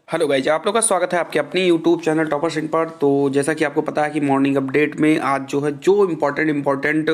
Hello guys, आप लोग का स्वागत है आपके अपने यूट्यूब चैनल टॉपर सिंह पर। तो जैसा कि आपको पता है कि मॉर्निंग अपडेट में आज जो इम्पोर्टेंट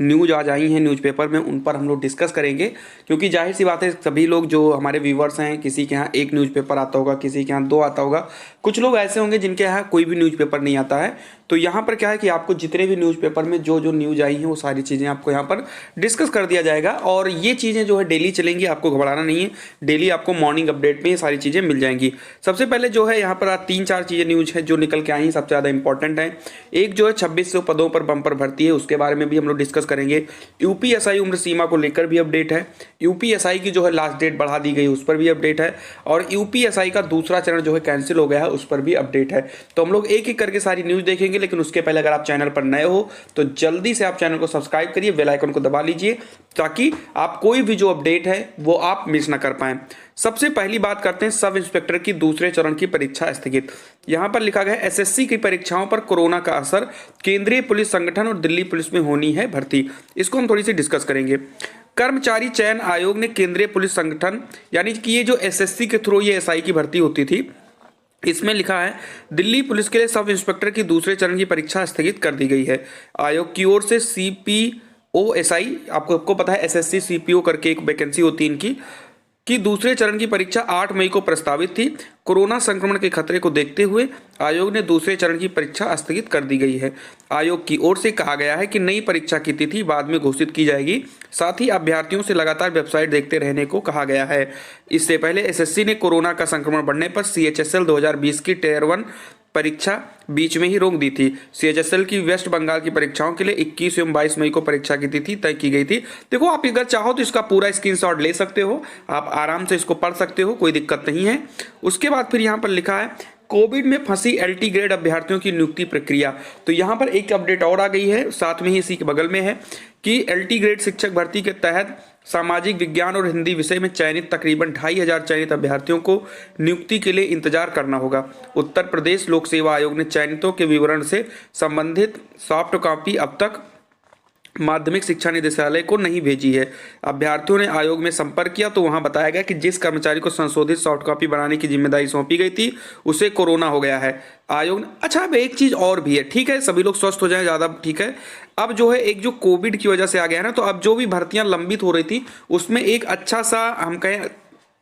न्यूज़ आज आई हैं न्यूज़पेपर में, उन पर हम लोग डिस्कस करेंगे। क्योंकि जाहिर सी बात है, सभी लोग जो हमारे व्यूवर्स हैं, किसी के यहाँ एक न्यूज़पेपर आता होगा, किसी के यहाँ दो आता होगा, कुछ लोग ऐसे होंगे जिनके यहाँ कोई भी न्यूज़पेपर नहीं आता है। तो यहाँ पर क्या है कि आपको जितने भी न्यूज़पेपर में जो जो न्यूज़ आई हैं वो सारी चीज़ें आपको यहाँ पर डिस्कस कर दिया जाएगा। और ये चीज़ें जो है डेली चलेंगी, आपको घबराना नहीं है। डेली आपको मॉर्निंग अपडेट में ये सारी चीज़ें मिल जाएंगी। सबसे पहले जो है यहाँ पर आज 3-4 चीज़ें न्यूज़ है जो निकल के आई हैं, सबसे ज़्यादा इंपॉर्टेंट है। एक जो है 2600 पदों पर बम्पर भर्ती है, उसके बारे में भी हम लोग डिस्कस करेंगे। यूपीएसआई उम्र सीमा को लेकर भी अपडेट है। यूपीएसआई की जो है लास्ट डेट बढ़ा दी गई, उस पर भी अपडेट है। और यूपीएसआई का दूसरा चरण जो है कैंसिल हो गया है, उस पर भी अपडेट है। तो हम लोग एक एक करके सारी न्यूज़ देखेंगे, लेकिन उसके पहले अगर आप चैनल पर नए हो तो जल्दी से आप चैनल को सब्सक्राइब करिए, बेल आइकन को दबा लीजिए, ताकि आप कोई भी जो अपडेट है वो आप मिस ना कर पाएं। सबसे पहली बात करते हैं सब इंस्पेक्टर की दूसरे चरण की परीक्षा स्थगित। यहां पर लिखा गया है एसएससी की परीक्षाओं पर कोरोना का असर, केंद्रीय पुलिस संगठन और दिल्ली पुलिस में होनी है भर्ती। इसको हम थोड़ी सी डिस्कस करेंगे। कर्मचारी चयन आयोग ने केंद्रीय पुलिस संगठन, यानी कि ये जो एसएससी के थ्रू ये एसआई की भर्ती होती थी, इसमें लिखा है दिल्ली पुलिस के लिए सब इंस्पेक्टर की दूसरे चरण की परीक्षा स्थगित कर दी गई है। आयोग की ओर से सीपीओएसआई, आपको पता है एसएससी सीपीओ करके एक वैकेंसी होती है इनकी, कि दूसरे चरण की परीक्षा 8 मई को प्रस्तावित थी। कोरोना संक्रमण के खतरे को देखते हुए आयोग ने दूसरे चरण की परीक्षा स्थगित कर दी गई है। आयोग की ओर से कहा गया है कि नई परीक्षा की तिथि बाद में घोषित की जाएगी। साथ ही अभ्यर्थियों से लगातार वेबसाइट देखते रहने को कहा गया है। इससे पहले एसएससी ने कोरोना का संक्रमण बढ़ने पर सीएचएसएल 2020 की टियर 1 परीक्षा बीच में ही रोक दी थी। सीएचएसएल की वेस्ट बंगाल की परीक्षाओं के लिए 21 एवं 22 मई को परीक्षा की तिथि तय की गई थी। देखो, आप अगर चाहो तो इसका पूरा स्क्रीनशॉट ले सकते हो, आप आराम से इसको पढ़ सकते हो, कोई दिक्कत नहीं है। उसके बाद फिर यहाँ पर लिखा है कोविड में फंसी एलटी ग्रेड अभ्यर्थियों की नियुक्ति प्रक्रिया। तो यहाँ पर एक अपडेट और आ गई है, साथ में ही इसी के बगल में है कि एलटी ग्रेड शिक्षक भर्ती के तहत सामाजिक विज्ञान और हिंदी विषय में चयनित तकरीबन 2500 चयनित अभ्यर्थियों को नियुक्ति के लिए इंतजार करना होगा। उत्तर प्रदेश लोक सेवा आयोग ने चयनितों के विवरण से संबंधित सॉफ्ट कॉपी अब तक माध्यमिक शिक्षा निदेशालय को नहीं भेजी है। अभ्यर्थियों ने आयोग में संपर्क किया तो वहां बताया गया कि जिस कर्मचारी को संशोधित सॉफ्ट कॉपी बनाने की जिम्मेदारी सौंपी गई थी उसे कोरोना हो गया है। आयोग ने, अच्छा, अब एक चीज और भी है, ठीक है, सभी लोग स्वस्थ हो जाएं, ज्यादा ठीक है। अब जो है एक जो कोविड की वजह से आ गया है ना, तो अब जो भी भर्तियां लंबित हो रही थी उसमें एक अच्छा सा, हम कहें,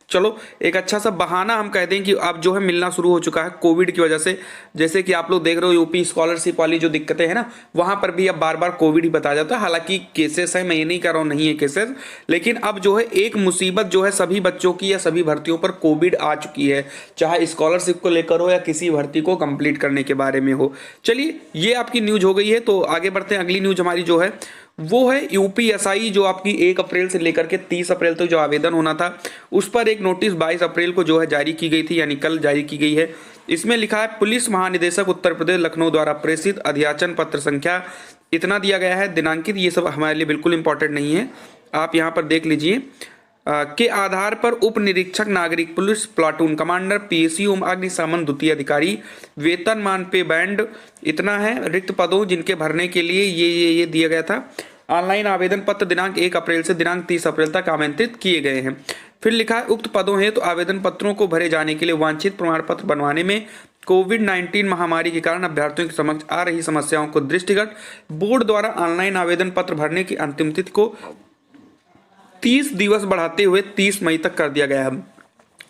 चलो एक अच्छा सा बहाना हम कह दें कि अब जो है मिलना शुरू हो चुका है कोविड की वजह से। जैसे कि आप लोग देख रहे हो यूपी स्कॉलरशिप वाली जो दिक्कतें हैं ना, वहां पर भी अब बार बार कोविड ही बताया जाता है। हालांकि केसेस है, मैं ये नहीं कह रहा हूँ नहीं है केसेस, लेकिन अब जो है एक मुसीबत जो है सभी बच्चों की या सभी भर्तियों पर कोविड आ चुकी है, चाहे स्कॉलरशिप को लेकर हो या किसी भर्ती को कंप्लीट करने के बारे में हो। चलिए, ये आपकी न्यूज हो गई है, तो आगे बढ़ते हैं। अगली न्यूज हमारी जो है वो है यूपीएसआई, जो आपकी 1 अप्रैल से लेकर के 30 अप्रैल तक जो आवेदन होना था, उस पर एक नोटिस 22 अप्रैल को जो है जारी की गई थी, यानी कल जारी की गई है। इसमें लिखा है पुलिस महानिदेशक उत्तर प्रदेश लखनऊ द्वारा प्रेषित अध्याचन पत्र संख्या इतना दिया गया है दिनांकित, ये सब हमारे लिए बिल्कुल इंपॉर्टेंट नहीं है, आप यहाँ पर देख लीजिए, के आधार पर उप निरीक्षक नागरिक पुलिस प्लाटून कमांडर पीएसयू अग्निशमन द्वितीय अधिकारी वेतनमान पे बैंड इतना है। रिक्त पदों जिनके भरने के लिए ये दिया गया था। ऑनलाइन आवेदन पत्र दिनांक 1 अप्रैल से दिनांक 30 अप्रैल तक आमंत्रित किए गए हैं। फिर लिखा है उक्त पदों है तो आवेदन पत्रों को भरे जाने के लिए वांछित प्रमाण पत्र बनवाने में कोविड-19 महामारी के कारण अभ्यर्थियों के समक्ष आ रही समस्याओं को दृष्टिगत बोर्ड द्वारा ऑनलाइन आवेदन पत्र भरने की अंतिम तिथि को 30 दिवस बढ़ाते हुए 30 मई तक कर दिया गया है।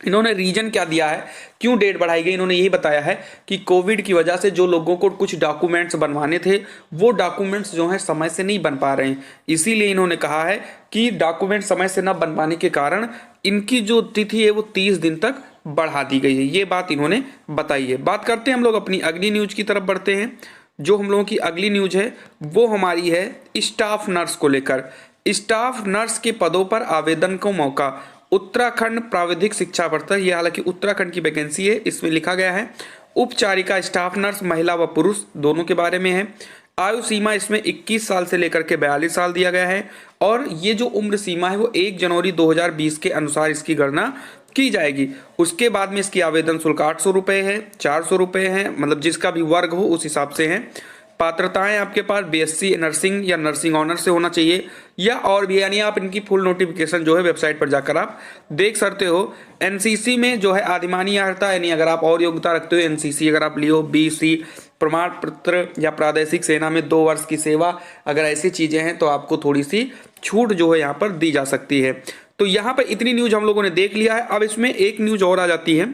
इन्होंने रीजन क्या दिया है, क्यों डेट बढ़ाई गई, इन्होंने यही बताया है कि कोविड की वजह से जो लोगों को कुछ डॉक्यूमेंट्स बनवाने थे वो डॉक्यूमेंट्स जो हैं समय से नहीं बन पा रहे हैं, इसीलिए इन्होंने कहा है कि डॉक्यूमेंट समय से न बन पाने के कारण इनकी जो तिथि है वो 30 दिन तक बढ़ा दी गई है। ये बात इन्होंने बताई है। बात करते हैं हम लोग अपनी अगली न्यूज की तरफ बढ़ते हैं। जो हम लोगों की अगली न्यूज है वो हमारी है स्टाफ नर्स को लेकर। स्टाफ नर्स के पदों पर आवेदन को मौका, उत्तराखंड प्राविधिक शिक्षा परिषद, ये हालांकि उत्तराखंड की वैकेंसी है। इसमें लिखा गया है उपचारिका स्टाफ नर्स महिला व पुरुष दोनों के बारे में है। आयु सीमा इसमें 21 साल से लेकर के 42 साल दिया गया है, और ये जो उम्र सीमा है वो 1 जनवरी 2020 के अनुसार इसकी गणना की जाएगी। उसके बाद में इसकी आवेदन शुल्क 800 रुपये है, 400 रुपये है, मतलब जिसका भी वर्ग हो उस हिसाब से है। पात्रताएं आपके पास बीएससी नर्सिंग या नर्सिंग ऑनर से होना चाहिए या और भी, यानी आप इनकी फुल नोटिफिकेशन जो है वेबसाइट पर जाकर आप देख सकते हो। एनसीसी में जो है अधिमानी अर्हता, यानी अगर आप और योग्यता रखते हो एनसीसी अगर आप लियो, बीसी प्रमाण पत्र या प्रादेशिक सेना में 2 वर्ष की सेवा, अगर ऐसी चीज़ें हैं तो आपको थोड़ी सी छूट जो है यहाँ पर दी जा सकती है। तो यहाँ पर इतनी न्यूज हम लोगों ने देख लिया है। अब इसमें एक न्यूज और आ जाती है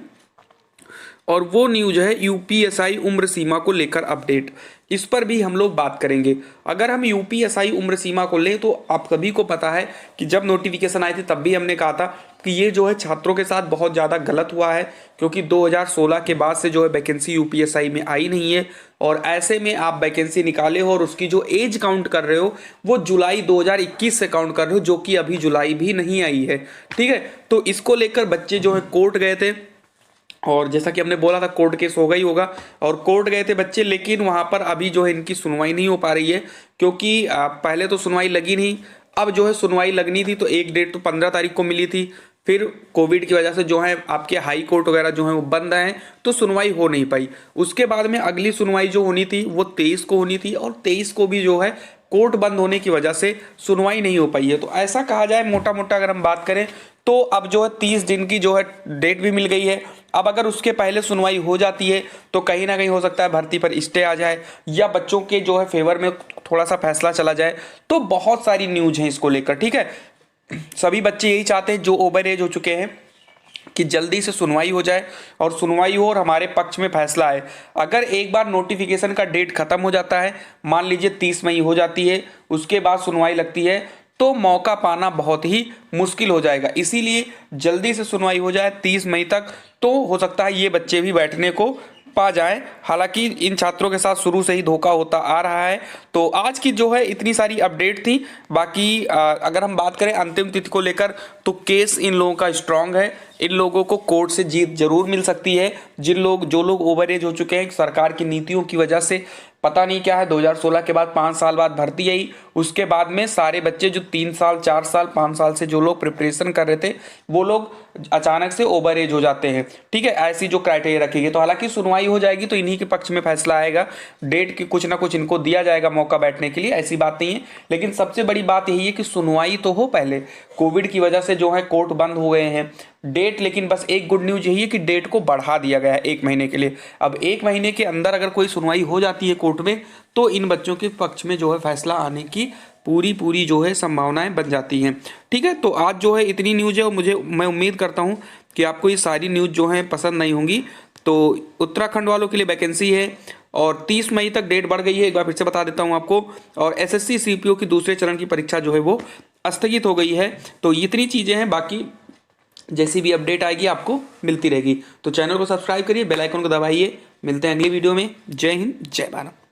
और वो न्यूज है यूपीएसआई उम्र सीमा को लेकर अपडेट। इस पर भी हम लोग बात करेंगे। अगर हम यूपीएसआई उम्र सीमा को लें तो आप सभी को पता है कि जब नोटिफिकेशन आई थी तब भी हमने कहा था कि ये जो है छात्रों के साथ बहुत ज़्यादा गलत हुआ है, क्योंकि 2016 के बाद से जो है वैकेंसी यूपीएसआई में आई नहीं है और ऐसे में आप वैकेंसी निकाले हो और उसकी जो एज काउंट कर रहे हो वो जुलाई 2021 से काउंट कर रहे हो, जो कि अभी जुलाई भी नहीं आई है। ठीक है, तो इसको लेकर बच्चे जो है कोर्ट गए थे और जैसा कि हमने बोला था कोर्ट केस होगा ही होगा, और कोर्ट गए थे बच्चे, लेकिन वहाँ पर अभी जो है इनकी सुनवाई नहीं हो पा रही है, क्योंकि पहले तो सुनवाई लगी नहीं, अब जो है सुनवाई लगनी थी तो एक डेट तो 15 तारीख को मिली थी, फिर कोविड की वजह से जो है आपके हाई कोर्ट वगैरह जो है वो बंद हैं तो सुनवाई हो नहीं पाई। उसके बाद में अगली सुनवाई जो होनी थी वो 23 को होनी थी और 23 को भी जो है कोर्ट बंद होने की वजह से सुनवाई नहीं हो पाई है। तो ऐसा कहा जाए मोटा मोटा अगर हम बात करें तो अब जो है 30 दिन की जो है डेट भी मिल गई है। अब अगर उसके पहले सुनवाई हो जाती है तो कहीं ना कहीं हो सकता है भर्ती पर स्टे आ जाए या बच्चों के जो है फेवर में थोड़ा सा फैसला चला जाए। तो बहुत सारी न्यूज हैं इसको लेकर। ठीक है, सभी बच्चे यही चाहते हैं जो ओवर एज हो चुके हैं कि जल्दी से सुनवाई हो जाए और सुनवाई हो और हमारे पक्ष में फैसला आए। अगर एक बार नोटिफिकेशन का डेट खत्म हो जाता है, मान लीजिए 30 मई हो जाती है, उसके बाद सुनवाई लगती है, तो मौका पाना बहुत ही मुश्किल हो जाएगा। इसीलिए जल्दी से सुनवाई हो जाए 30 मई तक, तो हो सकता है ये बच्चे भी बैठने को पा जाए। हालांकि इन छात्रों के साथ शुरू से ही धोखा होता आ रहा है। तो आज की जो है इतनी सारी अपडेट थी। बाकी अगर हम बात करें अंतिम तिथि को लेकर तो केस इन लोगों का स्ट्रांग है, इन लोगों को कोर्ट से जीत जरूर मिल सकती है। जो लोग ओवर एज हो चुके हैं सरकार की नीतियों की वजह से, पता नहीं क्या है, 2016 के बाद 5 साल बाद भर्ती आई, उसके बाद में सारे बच्चे जो 3 साल 4 साल 5 साल से जो लोग प्रिपरेशन कर रहे थे वो लोग अचानक से ओवर एज हो जाते हैं। ठीक है, ऐसी जो क्राइटेरिया रखी गई, तो हालांकि सुनवाई हो जाएगी तो इन्हीं के पक्ष में फैसला आएगा, डेट की कुछ ना कुछ इनको दिया जाएगा मौका बैठने के लिए, ऐसी बात नहीं है। लेकिन सबसे बड़ी बात यही है कि सुनवाई तो हो पहले। कोविड की वजह से जो है कोर्ट बंद हो गए हैं डेट, लेकिन बस एक गुड न्यूज यही है कि डेट को बढ़ा दिया गया है 1 महीने के लिए। अब 1 महीने के अंदर अगर कोई सुनवाई हो जाती है कोर्ट में तो इन बच्चों के पक्ष में जो है फैसला आने की पूरी जो है संभावनाएं बन जाती हैं। ठीक है, तो आज जो है इतनी न्यूज है और मैं उम्मीद करता हूं कि आपको ये सारी न्यूज जो है पसंद नहीं होंगी। तो उत्तराखंड वालों के लिए वैकेंसी है और 30 मई तक डेट बढ़ गई है, एक बार फिर से बता देता हूं आपको। और एसएससी सीपीओ की दूसरे चरण की परीक्षा जो है वो स्थगित हो गई है। तो इतनी चीज़ें हैं, बाकी जैसी भी अपडेट आएगी आपको मिलती रहेगी। तो चैनल को सब्सक्राइब करिए, बेल आइकन को दबाइए। मिलते हैं अगली वीडियो में। जय हिंद, जय भारत।